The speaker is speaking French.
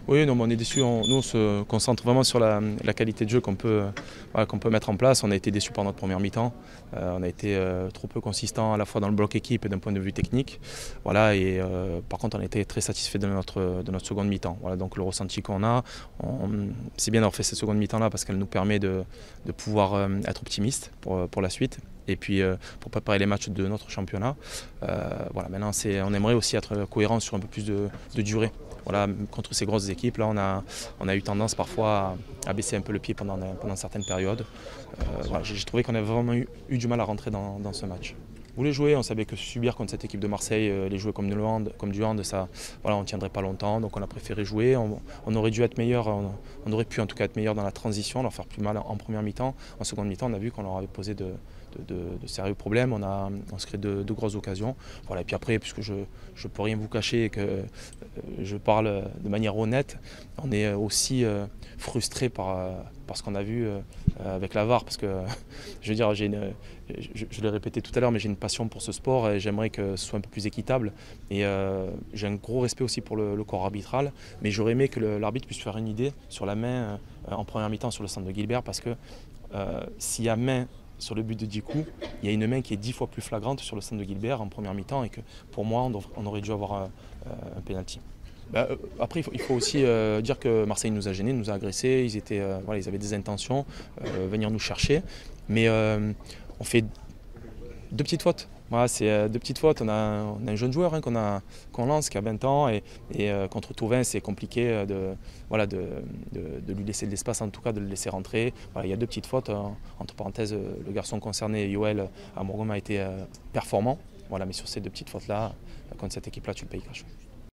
Oui, non, mais on est déçus. Nous, on se concentre vraiment sur la qualité de jeu voilà, qu'on peut mettre en place. On a été déçus par notre première mi-temps. On a été trop peu consistant à la fois dans le bloc équipe et d'un point de vue technique. Voilà, et par contre, on a été très satisfait de notre seconde mi-temps. Voilà, donc le ressenti qu'on a, c'est bien d'avoir fait cette seconde mi-temps-là parce qu'elle nous permet de pouvoir être optimiste pour la suite. Et puis pour préparer les matchs de notre championnat. Voilà, maintenant, on aimerait aussi être cohérent sur un peu plus de durée. Voilà, contre ces grosses équipes, là, on a eu tendance parfois à baisser un peu le pied pendant certaines périodes. Voilà, j'ai trouvé qu'on avait vraiment eu du mal à rentrer dans ce match. On voulait jouer, on savait que subir contre cette équipe de Marseille, les jouer comme du hand, ça, voilà, on ne tiendrait pas longtemps, donc on a préféré jouer. On aurait dû être meilleur, on aurait pu en tout cas être meilleur dans la transition, leur faire plus mal en première mi-temps. En seconde mi-temps, on a vu qu'on leur avait posé de sérieux problèmes, on se crée de grosses occasions. Voilà, et puis après, puisque je ne peux rien vous cacher et que je parle de manière honnête, on est aussi frustré par ce qu'on a vu avec la VAR, parce que je veux dire, je l'ai répété tout à l'heure, mais j'ai une passion pour ce sport et j'aimerais que ce soit un peu plus équitable. Et j'ai un gros respect aussi pour le corps arbitral, mais j'aurais aimé que l'arbitre puisse faire une idée sur la main en première mi-temps sur le centre de Guilbert, parce que s'il y a main sur le but de Djikou, il y a une main qui est 10 fois plus flagrante sur le centre de Guilbert en première mi-temps et que pour moi on aurait dû avoir un pénalty. Après il faut aussi dire que Marseille nous a gênés, nous a agressés, voilà, ils avaient des intentions, venir nous chercher, mais on fait deux petites fautes. Voilà, c'est deux petites fautes. On a un jeune joueur qu'on lance qui a 20 ans et contre Tauvin c'est compliqué voilà, de lui laisser de l'espace, en tout cas de le laisser rentrer. Voilà, il y a deux petites fautes. Entre parenthèses, le garçon concerné, Yoel Amorgom, a été performant. Voilà, mais sur ces deux petites fautes-là, contre cette équipe-là, tu le payes cash.